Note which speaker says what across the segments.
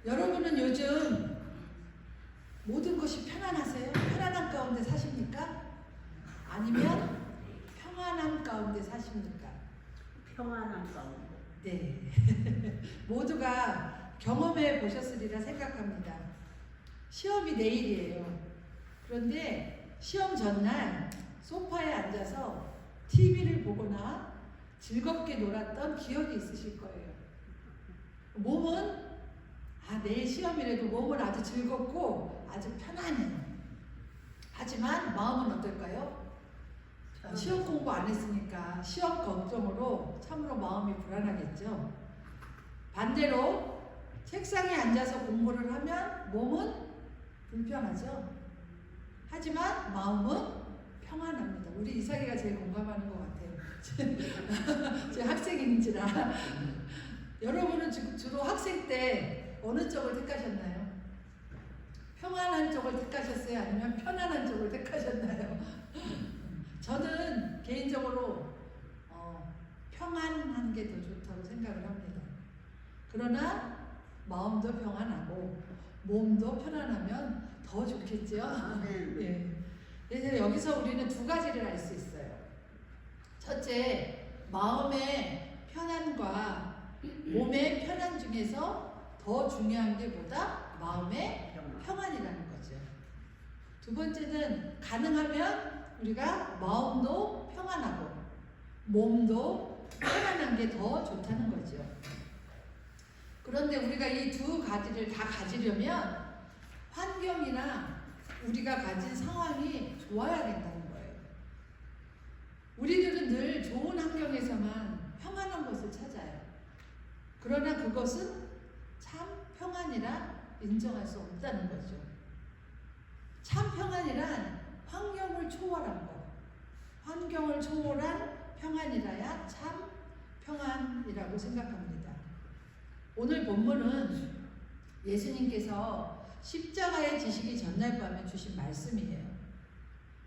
Speaker 1: 여러분은 요즘 모든 것이 편안하세요? 편안한 가운데 사십니까? 아니면 평안한 가운데 사십니까?
Speaker 2: 평안한 가운데.
Speaker 1: 네. 모두가 경험해 보셨으리라 생각합니다. 시험이 내일이에요. 그런데 시험 전날 소파에 앉아서 TV를 보거나 즐겁게 놀았던 기억이 있으실 거예요. 몸은 내일 시험이라도 몸은 아주 즐겁고 아주 편안해요. 하지만 마음은 어떨까요? 시험 공부 안 했으니까 시험 걱정으로 참으로 마음이 불안하겠죠. 반대로 책상에 앉아서 공부를 하면 몸은 불편하죠. 하지만 마음은 평안합니다. 우리 이삭이가 제일 공감하는 것 같아요. 제 학생인지라. 여러분은 주로 학생 때 어느 쪽을 택하셨나요? 평안한 쪽을 택하셨어요? 아니면 편안한 쪽을 택하셨나요? 저는 개인적으로 평안한 게 더 좋다고 생각을 합니다. 그러나 마음도 평안하고 몸도 편안하면 더 좋겠죠? 예. 그래서 여기서 우리는 두 가지를 알 수 있어요. 첫째, 마음의 편안과 몸의 편안 중에서 더 중요한 게 뭐다? 마음의 평안이라는 거죠. 두 번째는 가능하면 우리가 마음도 평안하고 몸도 편안한 게 더 좋다는 거죠. 그런데 우리가 이 두 가지를 다 가지려면 환경이나 우리가 가진 상황이 좋아야 된다는 거예요. 우리들은 늘 좋은 환경에서만 평안한 것을 찾아요. 그러나 그것은 참 평안이라 인정할 수 없다는 거죠. 참 평안이란 환경을 초월한 것. 환경을 초월한 평안이라야 참 평안이라고 생각합니다. 오늘 본문은 예수님께서 십자가에 지시기 전날 밤에 주신 말씀이에요.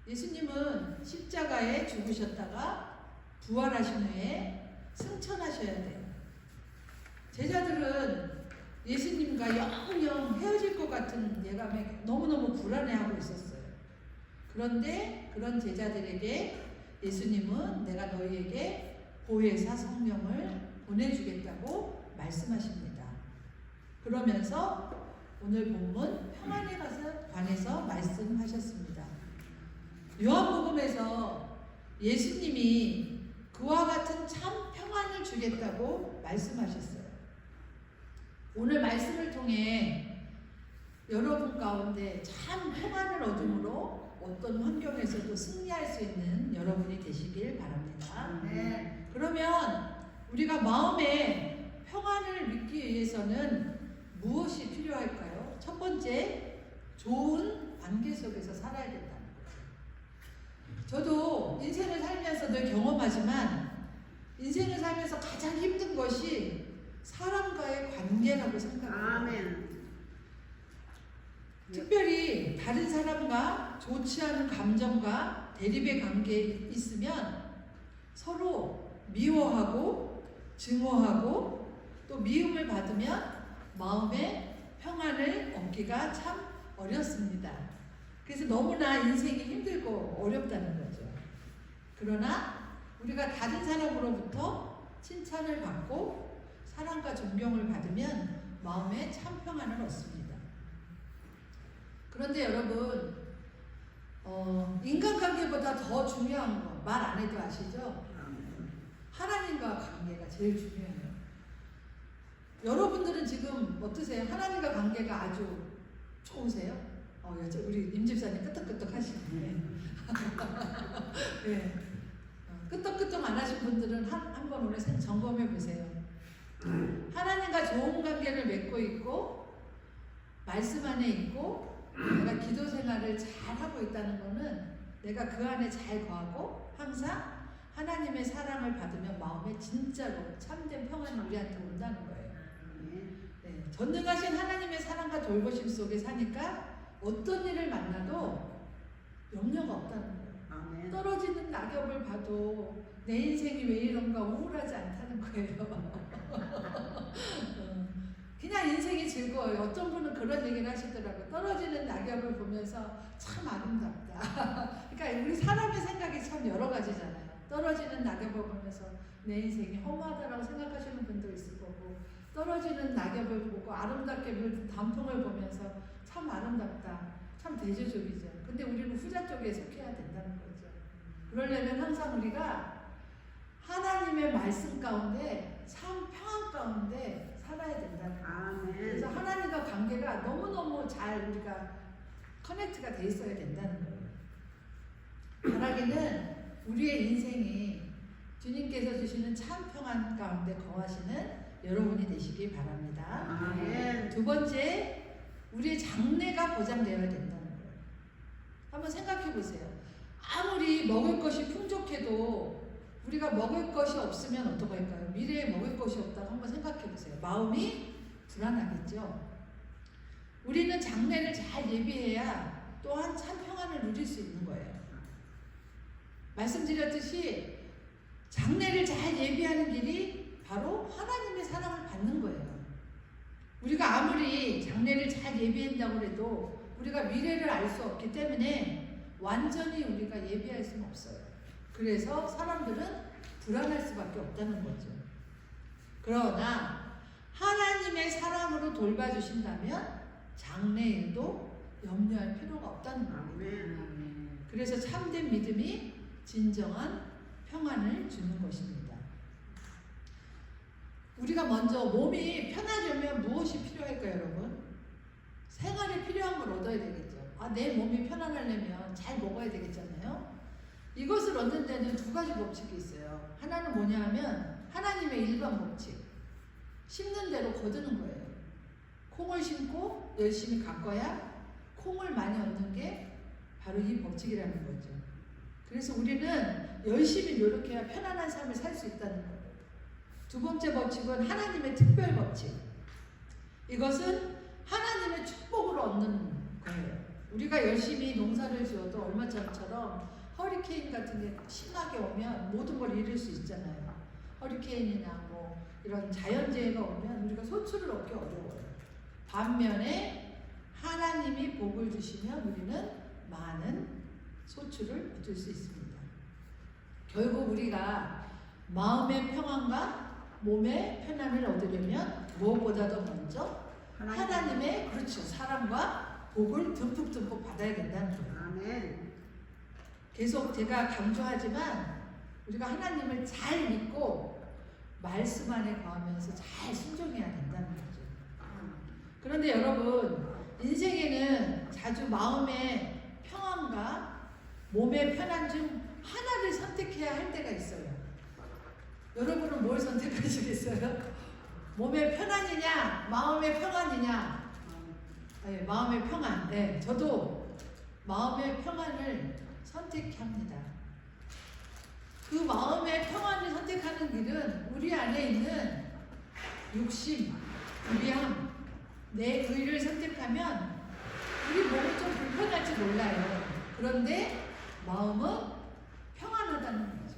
Speaker 1: 예수님은 십자가에 죽으셨다가 부활하신 후에 승천하셔야 돼요. 제자들은 예수님과 영영 헤어질 것 같은 예감에 너무너무 불안해하고 있었어요. 그런데 그런 제자들에게 예수님은 내가 너희에게 보혜사 성령을 보내주겠다고 말씀하십니다. 그러면서 오늘 본문 평안에 관해서 말씀하셨습니다. 요한복음에서 예수님이 그와 같은 참 평안을 주겠다고 말씀하셨어요. 오늘 말씀을 통해 여러분 가운데 참 평안을 얻음으로 어떤 환경에서도 승리할 수 있는 여러분이 되시길 바랍니다.
Speaker 2: 네.
Speaker 1: 그러면 우리가 마음의 평안을 믿기 위해서는 무엇이 필요할까요? 첫 번째, 좋은 관계 속에서 살아야 된다는 거죠. 저도 인생을 살면서 늘 경험하지만 인생을 살면서 가장 힘든 것이 사람과의 관계라고 생각합니다.
Speaker 2: 아멘.
Speaker 1: 특별히 다른 사람과 좋지 않은 감정과 대립의 관계에 있으면 서로 미워하고 증오하고 또 미움을 받으면 마음의 평안을 얻기가 참 어렵습니다. 그래서 너무나 인생이 힘들고 어렵다는 거죠. 그러나 우리가 다른 사람으로부터 칭찬을 받고 사랑과 존경을 받으면 마음에 참 평안을 얻습니다. 그런데 여러분, 인간관계보다 더 중요한 거 말 안 해도 아시죠? 하나님과 관계가 제일 중요해요. 여러분들은 지금 어떠세요? 하나님과 관계가 아주 좋으세요? 우리 임 집사님 끄떡끄떡 하시네. 네. 끄떡끄떡 안 하신 분들은 한번 오늘 점검해 보세요. 하나님과 좋은 관계를 맺고 있고 말씀 안에 있고 내가 기도 생활을 잘 하고 있다는 거는 내가 그 안에 잘 거하고 항상 하나님의 사랑을 받으면 마음에 진짜로 참된 평안이 우리한테 온다는 거예요. 네, 전능하신 하나님의 사랑과 돌보심 속에 사니까 어떤 일을 만나도 염려가 없다는 거예요.
Speaker 2: 아멘.
Speaker 1: 떨어지는 낙엽을 봐도 내 인생이 왜 이런가 우울하지 않다는 거예요. 그냥 인생이 즐거워요. 어떤 분은 그런 얘기를 하시더라고요. 떨어지는 낙엽을 보면서 참 아름답다. 그러니까 우리 사람의 생각이 참 여러 가지잖아요. 떨어지는 낙엽을 보면서 내 인생이 허무하다라고 생각하시는 분도 있을 거고, 떨어지는 낙엽을 보고 아름답게 물든 단풍을 보면서 참 아름답다. 참 대조적이죠. 근데 우리는 후자 쪽에 속해야 된다는 거죠. 그러려면 항상 우리가 하나님의 말씀 가운데 참 평안 가운데 살아야 된다는 거예요.
Speaker 2: 아멘.
Speaker 1: 그래서 하나님과 관계가 너무너무 잘 우리가 커넥트가 돼 있어야 된다는 거예요. 바라기는 우리의 인생이 주님께서 주시는 참 평안 가운데 거하시는 여러분이 되시기 바랍니다.
Speaker 2: 아멘.
Speaker 1: 두 번째, 우리의 장래가 보장되어야 된다는 거예요. 한번 생각해 보세요. 아무리 먹을 것이 풍족해도 우리가 먹을 것이 없으면 어떡할까요? 미래에 먹을 것이 없다고 한번 생각해 보세요. 마음이 불안하겠죠. 우리는 장래를 잘 예비해야 또한 참 평안을 누릴 수 있는 거예요. 말씀드렸듯이 장래를 잘 예비하는 길이 바로 하나님의 사랑을 받는 거예요. 우리가 아무리 장래를 잘 예비한다고 해도 우리가 미래를 알 수 없기 때문에 완전히 우리가 예비할 수는 없어요. 그래서 사람들은 불안할 수밖에 없다는 거죠. 그러나 하나님의 사랑으로 돌봐주신다면 장래에도 염려할 필요가 없다는 겁니다. 그래서 참된 믿음이 진정한 평안을 주는 것입니다. 우리가 먼저 몸이 편하려면 무엇이 필요할까요, 여러분? 생활에 필요한 걸 얻어야 되겠죠. 내 몸이 편안하려면 잘 먹어야 되겠잖아요. 이것을 얻는 데는 두 가지 법칙이 있어요. 하나는 뭐냐 하면 하나님의 일반 법칙. 심는 대로 거두는 거예요. 콩을 심고 열심히 가꿔야 콩을 많이 얻는 게 바로 이 법칙이라는 거죠. 그래서 우리는 열심히 노력해야 편안한 삶을 살 수 있다는 거예요. 두 번째 법칙은 하나님의 특별 법칙. 이것은 하나님의 축복으로 얻는 거예요. 우리가 열심히 농사를 지어도 얼마 전처럼 허리케인 같은 게 심하게 오면 모든 걸 잃을 수 있잖아요. 허리케인이나 뭐 이런 자연재해가 오면 우리가 소출을 얻기 어려워요. 반면에 하나님이 복을 주시면 우리는 많은 소출을 얻을 수 있습니다. 결국 우리가 마음의 평안과 몸의 편안을 얻으려면 무엇보다도 먼저 하나님의 그렇죠 사랑과 복을 듬뿍듬뿍 받아야 된다는 거예요.
Speaker 2: 아멘.
Speaker 1: 계속 제가 강조하지만 우리가 하나님을 잘 믿고 말씀 안에 거하면서 잘 순종해야 된다는 거죠. 그런데 여러분, 인생에는 자주 마음의 평안과 몸의 편안 중 하나를 선택해야 할 때가 있어요. 여러분은 뭘 선택하시겠어요? 몸의 편안이냐, 마음의 평안이냐? 네, 마음의 평안. 네, 저도 마음의 평안을 선택합니다. 그 마음의 평안을 선택하는 길은 우리 안에 있는 욕심, 불의함, 내 의를 선택하면 우리 몸은 좀 불편할지 몰라요. 그런데 마음은 평안하다는 거죠.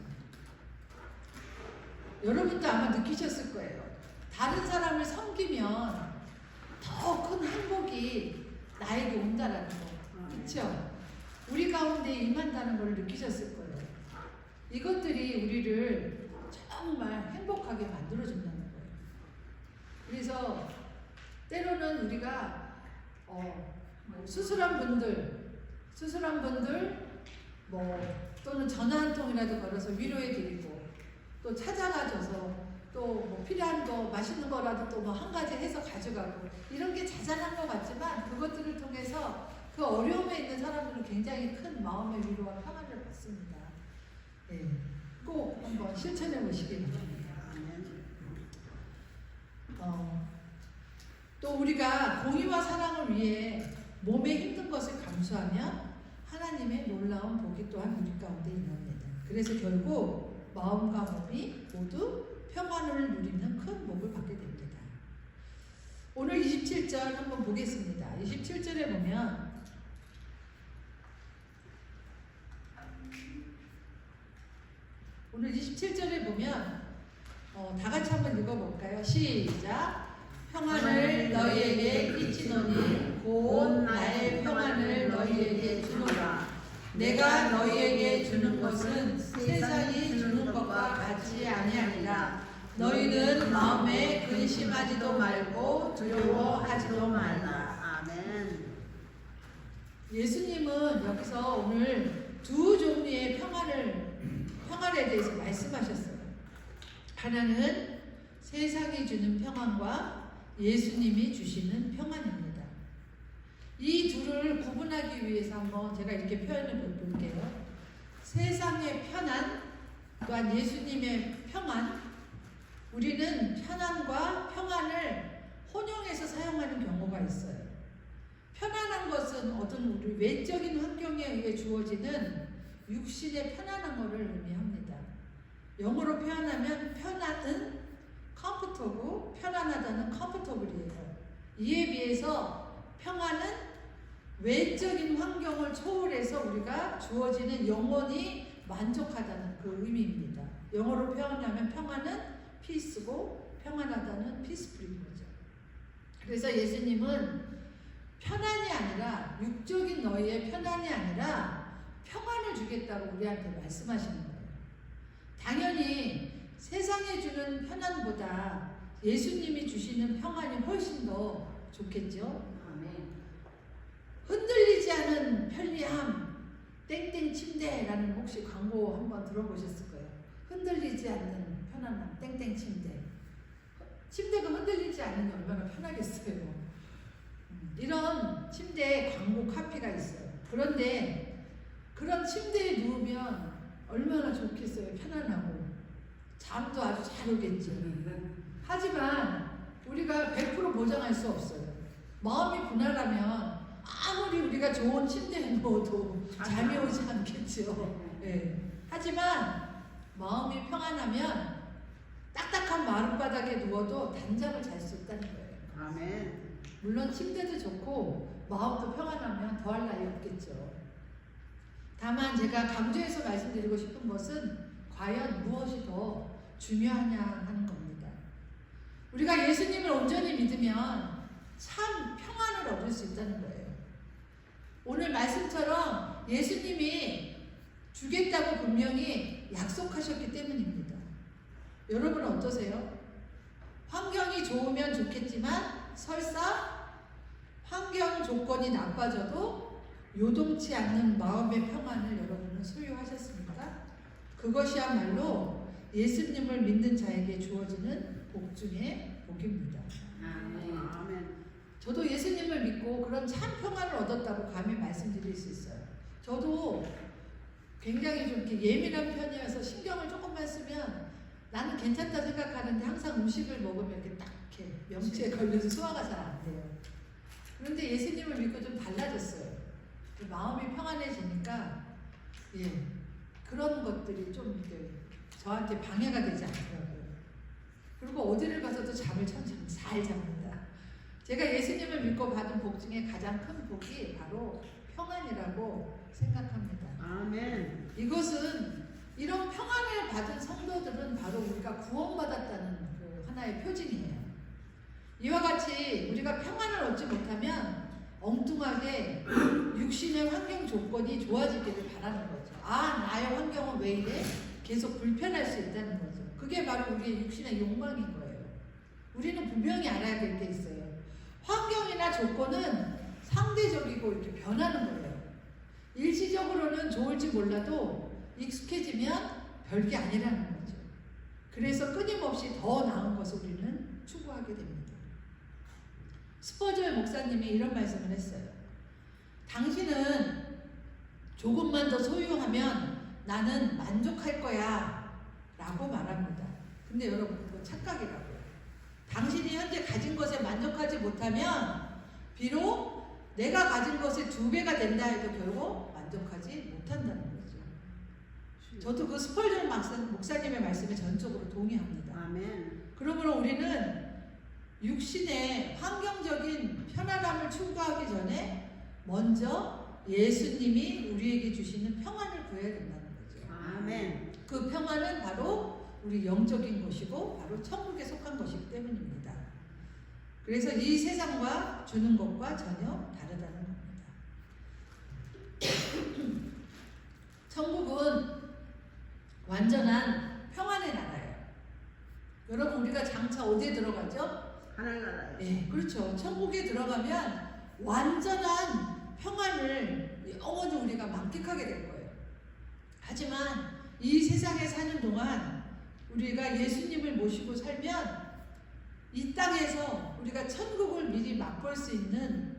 Speaker 1: 여러분도 아마 느끼셨을 거예요. 다른 사람을 섬기면 더 큰 행복이 나에게 온다라는 거. 그렇죠? 우리 가운데 임한다는 걸 느끼셨을 거예요. 이것들이 우리를 정말 행복하게 만들어준다는 거예요. 그래서 때로는 우리가 뭐 수술한 분들 뭐 또는 전화 한 통이라도 걸어서 위로해 드리고 또 찾아가줘서 또 뭐 필요한 거 맛있는 거라도 또 뭐 한 가지 해서 가져가고 이런 게 자잘한 것 같지만 그것들을 통해서 그 어려움에 있는 사람들은 굉장히 큰 마음의 위로와 평안을 받습니다. 네, 꼭 한번 실천해 보시기 바랍니다. 또 우리가 공의와 사랑을 위해 몸에 힘든 것을 감수하면 하나님의 놀라운 복이 또한 우리 가운데 임합니다. 그래서 결국 마음과 몸이 모두 평안을 누리는 큰 복을 받게 됩니다. 오늘 27절 한번 보겠습니다. 27절에 보면 오늘 27절에 보면 다 같이 한번 읽어볼까요? 시작! 평안을 너희에게 끼치노니 곧 나의 평안을 너희에게 주노라. 내가 너희에게 주는 것은 세상이 주는 것과 같이 아니하니라. 너희는 마음에 근심하지도 말고 두려워하지도 말라.
Speaker 2: 아멘.
Speaker 1: 예수님은 여기서 오늘 두 종류의 평안에 대해서 말씀하셨어요. 하나는 세상이 주는 평안과 예수님이 주시는 평안입니다. 이 둘을 구분하기 위해서 한번 제가 이렇게 표현해 볼게요. 세상의 편안 또한 예수님의 평안. 우리는 편안과 평안을 혼용해서 사용하는 경우가 있어요. 편안한 것은 어떤 우리 외적인 환경에 의해 주어지는 육신의 편안한 것을 의미합니다. 영어로 표현하면 편안은 comfortable, 편안하다는 comfortable이에요. 이에 비해서 평안은 외적인 환경을 초월해서 우리가 주어지는 영혼이 만족하다는 그 의미입니다. 영어로 표현하면 평안은 peace고 평안하다는 peaceful인 거죠. 그래서 예수님은 편안이 아니라 육적인 너희의 편안이 아니라 평안을 주겠다고 우리한테 말씀하시는 거예요. 당연히 세상에 주는 편안보다 예수님이 주시는 평안이 훨씬 더 좋겠죠.
Speaker 2: 아멘.
Speaker 1: 흔들리지 않은 편리함, 땡땡 침대라는 혹시 광고 한번 들어보셨을 거예요. 흔들리지 않는 편안함, 땡땡 침대. 침대가 흔들리지 않으니 얼마나 편하겠어요. 이런 침대에 광고 카피가 있어요. 그런데 그런 침대에 누우면 얼마나 좋겠어요. 편안하고 잠도 아주 잘 오겠죠. 하지만 우리가 100% 보장할 수 없어요. 마음이 분할하면 아무리 우리가 좋은 침대에 누워도 잠이 오지 않겠죠. 네. 하지만 마음이 평안하면 딱딱한 마룻바닥에 누워도 단잠을 잘 수 있다는 거예요.
Speaker 2: 아멘.
Speaker 1: 물론 침대도 좋고 마음도 평안하면 더할 나위 없겠죠. 다만 제가 강조해서 말씀드리고 싶은 것은 과연 무엇이 더 중요하냐 하는 겁니다. 우리가 예수님을 온전히 믿으면 참 평안을 얻을 수 있다는 거예요. 오늘 말씀처럼 예수님이 주겠다고 분명히 약속하셨기 때문입니다. 여러분 어떠세요? 환경이 좋으면 좋겠지만 설사 환경 조건이 나빠져도 요동치 않는 마음의 평안을 여러분은 소유하셨습니까? 그것이야말로 예수님을 믿는 자에게 주어지는 복 중의 복입니다.
Speaker 2: 아멘. 아멘.
Speaker 1: 저도 예수님을 믿고 그런 참 평안을 얻었다고 감히 말씀드릴 수 있어요. 저도 굉장히 좀 이렇게 예민한 편이어서 신경을 조금만 쓰면 나는 괜찮다 생각하는데 항상 음식을 먹으면 이렇게 딱 이렇게 명치에 걸려서 소화가 잘 안 돼요. 그런데 예수님을 믿고 좀 달라졌어요. 마음이 평안해지니까 그런 것들이 좀 이렇게 저한테 방해가 되지 않더라고요. 그리고 어디를 가서도 잠을 참 잘 잡니다. 제가 예수님을 믿고 받은 복 중에 가장 큰 복이 바로 평안이라고 생각합니다.
Speaker 2: 아멘.
Speaker 1: 이것은 이런 평안을 받은 성도들은 바로 우리가 구원받았다는 그 하나의 표징이에요. 이와 같이 우리가 평안을 얻지 못하면 엉뚱하게 육신의 환경 조건이 좋아지기를 바라는 거죠. 나의 환경은 왜 이래? 계속 불편할 수 있다는 거죠. 그게 바로 우리의 육신의 욕망인 거예요. 우리는 분명히 알아야 될 게 있어요. 환경이나 조건은 상대적이고 이렇게 변하는 거예요. 일시적으로는 좋을지 몰라도 익숙해지면 별게 아니라는 거죠. 그래서 끊임없이 더 나은 것을 우리는 추구하게 됩니다. 스퍼전 목사님이 이런 말씀을 했어요. 당신은 조금만 더 소유하면 나는 만족할 거야 라고 말합니다. 근데 여러분 그거 착각이라고요. 당신이 현재 가진 것에 만족하지 못하면 비록 내가 가진 것의 2배가 된다 해도 결국 만족하지 못한다는 거죠. 저도 그 스펄전 목사님의 말씀에 전적으로 동의합니다.
Speaker 2: 아멘.
Speaker 1: 그러므로 우리는 육신의 환경적인 편안함을 추구하기 전에 먼저 예수님이 우리에게 주시는 평안을 구해야 된다는 거죠.
Speaker 2: 아멘.
Speaker 1: 그 평안은 바로 우리 영적인 것이고 바로 천국에 속한 것이기 때문입니다. 그래서 이 세상과 주는 것과 전혀 다르다는 겁니다. 천국은 완전한 평안의 나라예요. 여러분 우리가 장차 어디에 들어가죠?
Speaker 2: 하늘나라에.
Speaker 1: 네, 그렇죠. 천국에 들어가면 완전한 평안을 영원히 우리가 만끽하게 될 거예요. 하지만 이 세상에 사는 동안 우리가 예수님을 모시고 살면 이 땅에서 우리가 천국을 미리 맛볼 수 있는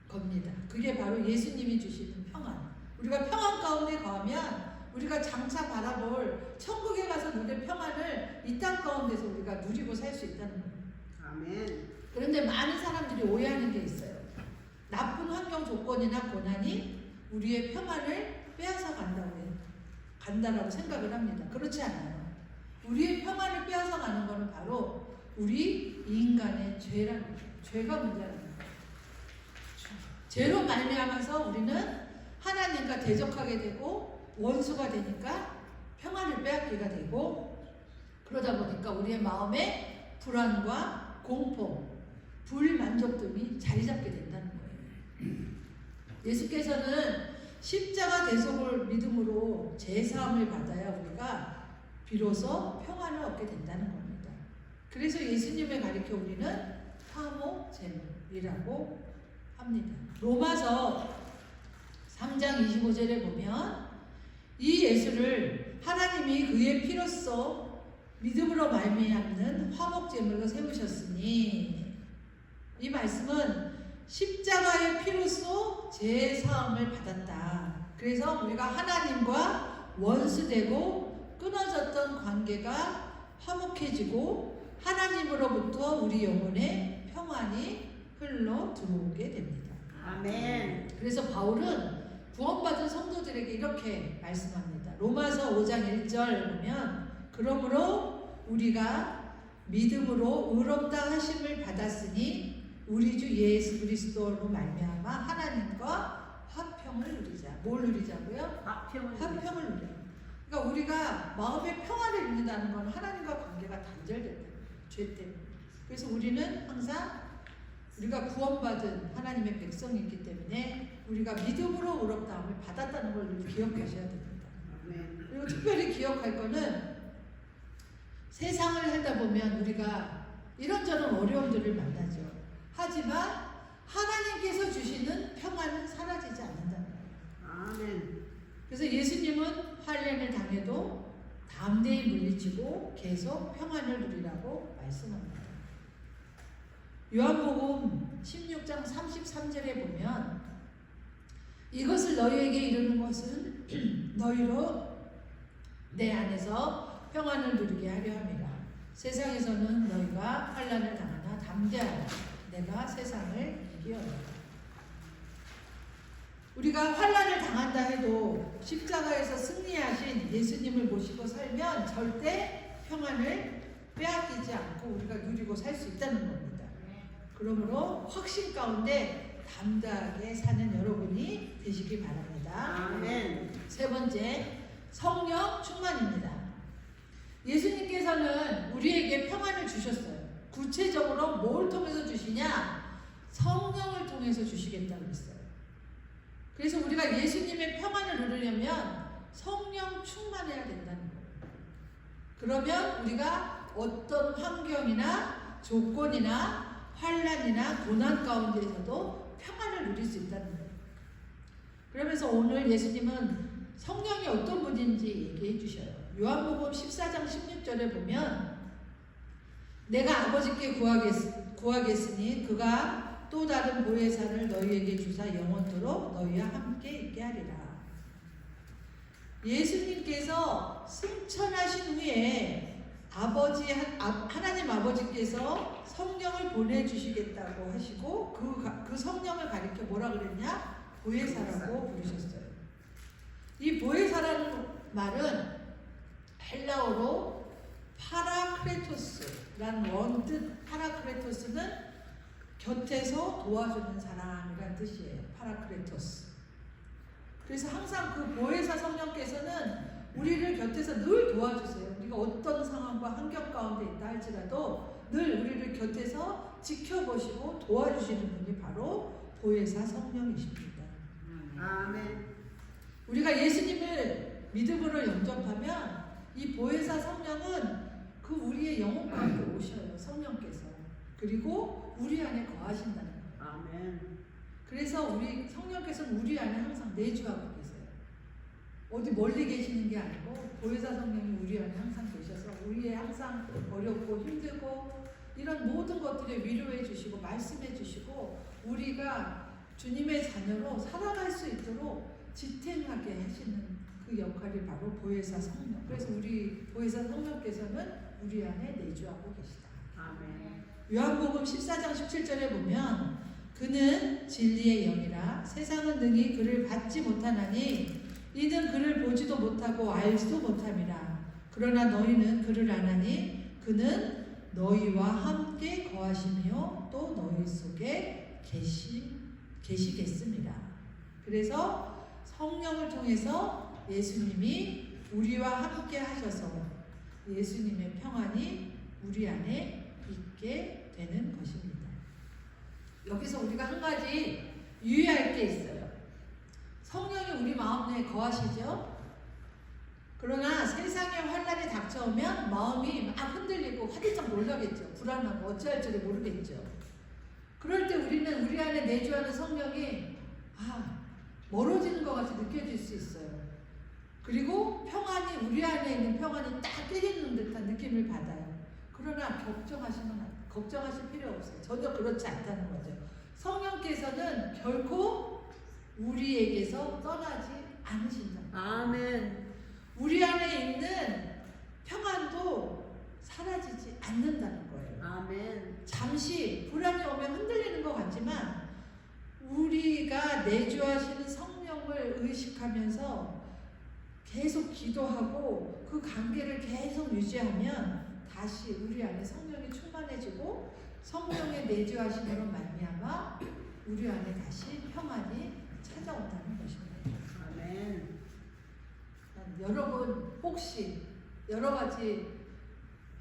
Speaker 1: 겁니다. 그게 바로 예수님이 주시는 평안. 우리가 평안 가운데 거하면 우리가 장차 바라볼 천국에 가서 누릴 평안을 이 땅 가운데서 우리가 누리고 살 수 있다는 거예요.
Speaker 2: 아멘.
Speaker 1: 그런데 많은 사람들이 오해하는 게 있어요. 나쁜 환경 조건이나 고난이 우리의 평안을 빼앗아 간다라고 생각을 합니다. 그렇지 않아요. 우리의 평안을 빼앗아 가는 것은 바로 우리 인간의 죄라는 거죠. 죄가 문제라는 거예요. 죄로 말미암아서 우리는 하나님과 대적하게 되고 원수가 되니까 평안을 빼앗기가 되고, 그러다 보니까 우리의 마음에 불안과 공포, 불만족됨이 자리 잡게 된다는 거예요. 예수께서는 십자가 대속을 믿음으로 제사함을 받아야 우리가 비로소 평안을 얻게 된다는 겁니다. 그래서 예수님을 가리켜 우리는 화목제물이라고 합니다. 로마서 3장 25절에 보면 이 예수를 하나님이 그의 피로써 믿음으로 말미암는 화목제물로 세우셨으니, 이 말씀은 십자가의 피로써 제사함을 받았다. 그래서 우리가 하나님과 원수되고 끊어졌던 관계가 화목해지고 하나님으로부터 우리 영혼에 평안이 흘러 들어오게 됩니다.
Speaker 2: 아멘.
Speaker 1: 그래서 바울은 구원받은 성도들에게 이렇게 말씀합니다. 로마서 5장 1절 보면, 그러므로 우리가 믿음으로 의롭다 하심을 받았으니 우리 주 예수 그리스도로 말미암아 하나님과 화평을 누리자. 뭘 누리자고요? 화평을 누려. 그러니까 우리가 마음의 평안을 누린다는 건 하나님과 관계가 단절된다는 거예요. 죄 때문에. 그래서 우리는 항상 우리가 구원받은 하나님의 백성이기 때문에 우리가 믿음으로 의롭다함을 받았다는 걸 기억하셔야 됩니다. 그리고 특별히 기억할 거는, 세상을 살다 보면 우리가 이런저런 어려움들을 만나죠. 하지만 하나님께서 주시는 평안은 사라지지 않는다는 거예요.
Speaker 2: 아멘.
Speaker 1: 그래서 예수님은 환난을 당해도 담대히 물리치고 계속 평안을 누리라고 말씀합니다. 요한복음 16장 33절에 보면, 이것을 너희에게 이르는 것은 너희로 내 안에서 평안을 누리게 하려 함이라. 세상에서는 너희가 환난을 당하나 담대하라. 내가 세상을 이기었노라. 우리가 환난을 당한다 해도 십자가에서 승리하신 예수님을 모시고 살면 절대 평안을 빼앗기지 않고 우리가 누리고 살 수 있다는 겁니다. 그러므로 확신 가운데 담대하게 사는 여러분이 되시기 바랍니다.
Speaker 2: 아멘.
Speaker 1: 세 번째, 성령 충만입니다. 예수님께서는 우리에게 평안을 주셨어요. 구체적으로 뭘 통해서 주시냐? 성령을 통해서 주시겠다고 했어요. 그래서 우리가 예수님의 평안을 누리려면 성령 충만해야 된다는 거예요. 그러면 우리가 어떤 환경이나 조건이나 환난이나 고난 가운데에서도 평안을 누릴 수 있다는 거예요. 그러면서 오늘 예수님은 성령이 어떤 분인지 얘기해 주셔요. 요한복음 14장 16절에 보면, 내가 아버지께 구하겠으니 그가 또 다른 보혜사를 너희에게 주사 영원토록 너희와 함께 있게 하리라. 예수님께서 승천하신 후에 하나님 아버지께서 성령을 보내주시겠다고 하시고 그 성령을 가리켜 뭐라 그랬냐? 보혜사라고 부르셨어요. 이 보혜사라는 말은 헬라어로 파라크레토스라는 원뜻, 파라크레토스는 곁에서 도와주는 사람이라는 뜻이에요. 파라크레토스. 그래서 항상 그 보혜사 성령께서는 우리를 곁에서 늘 도와주세요. 우리가 어떤 상황과 환경 가운데 있다 할지라도 늘 우리를 곁에서 지켜보시고 도와주시는 분이 바로 보혜사 성령이십니다.
Speaker 2: 아멘.
Speaker 1: 우리가 예수님을 믿음으로 영접하면 이 보혜사 성령은 그 우리의 영혼 가운데 오셔요. 성령께서. 그리고 우리 안에 거하신다는 거예요.
Speaker 2: 아멘.
Speaker 1: 그래서 우리 성령께서는 우리 안에 항상 내주하고 계세요. 어디 멀리 계시는 게 아니고 보혜사 성령이 우리 안에 항상 계셔서 우리의 항상 어렵고 힘들고 이런 모든 것들을 위로해 주시고 말씀해 주시고 우리가 주님의 자녀로 살아갈 수 있도록 지탱하게 하시는 그 역할이 바로 보혜사 성령. 그래서 우리 보혜사 성령께서는 우리 안에 내주하고 계시다.
Speaker 2: 아멘.
Speaker 1: 요한복음 14장 17절에 보면 그는 진리의 영이라 세상은 능히 그를 받지 못하나니 이는 그를 보지도 못하고 알지도 못함이라. 그러나 너희는 그를 아나니 그는 너희와 함께 거하시며 또 너희 속에 계시겠습니다. 그래서 성령을 통해서 예수님이 우리와 함께 하셔서 예수님의 평안이 우리 안에 있게 되는 것입니다. 여기서 우리가 한 가지 유의할 게 있어요. 성령이 우리 마음 내에 거하시죠. 그러나 세상의 환난이 닥쳐오면 마음이 막 흔들리고 화들짝 놀라겠죠. 불안하고 어찌할 줄을 모르겠죠. 그럴 때 우리는 우리 안에 내주하는 성령이 멀어지는 것 같이 느껴질 수 있어요. 그리고 평안이 우리 안에 있는 평안이 딱 깨지는 듯한 느낌을 받아요. 그러나 걱정하실 필요 없어요. 전혀 그렇지 않다는 거죠. 성령께서는 결코 우리에게서 떠나지 않으신다.
Speaker 2: 아멘.
Speaker 1: 우리 안에 있는 평안도 사라지지 않는다는 거예요.
Speaker 2: 아멘.
Speaker 1: 잠시 불안이 오면 흔들리는 것 같지만 우리가 내주하시는 성령을 의식하면서 계속 기도하고 그 관계를 계속 유지하면 다시 우리 안에 성령이 충만해지고 성령의 내주하심으로 말미암아 우리 안에 다시 평안이 찾아온다는 것입니다.
Speaker 2: 아멘.
Speaker 1: 여러분 혹시 여러 가지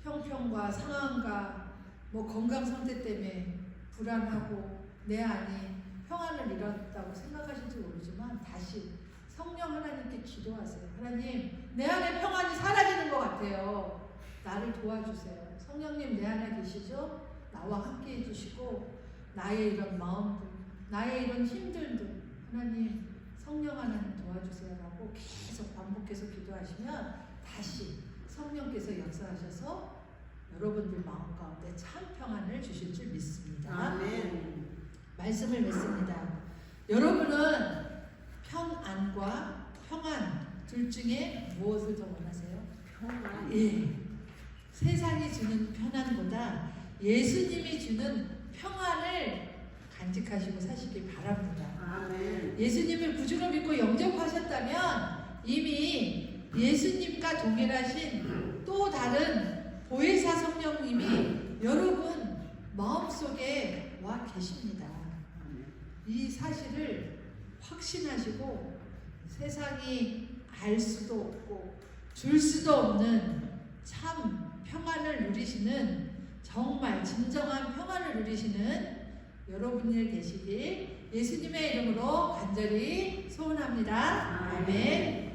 Speaker 1: 형편과 상황과 건강 상태 때문에 불안하고 내 안에 평안을 잃었다고 생각하실지 모르지만 다시 성령 하나님께 기도하세요. 하나님, 내 안에 평안이 사라지는 것 같아요. 나를 도와주세요. 성령님 내 안에 계시죠? 나와 함께 해주시고 나의 이런 마음들, 나의 이런 힘들들 하나님 성령 하나님 도와주세요 라고 계속 반복해서 기도하시면 다시 성령께서 역사하셔서 여러분들 마음 가운데 참 평안을 주실 줄 믿습니다.
Speaker 2: 아멘.
Speaker 1: 말씀을 맺습니다. 여러분은 평안과 평안 둘 중에 무엇을 더 원하세요?
Speaker 2: 평안.
Speaker 1: 예. 세상이 주는 평안보다 예수님이 주는 평안을 간직하시고 사시길 바랍니다.
Speaker 2: 아멘.
Speaker 1: 예수님을 구주로 믿고 영접하셨다면 이미 예수님과 동일하신 또 다른 보혜사 성령님이 여러분 마음속에 와 계십니다. 이 사실을 확신하시고 세상이 알 수도 없고 줄 수도 없는 참 평안을 누리시는 정말 진정한 평안을 누리시는 여러분들 되시길 예수님의 이름으로 간절히 소원합니다. 아멘.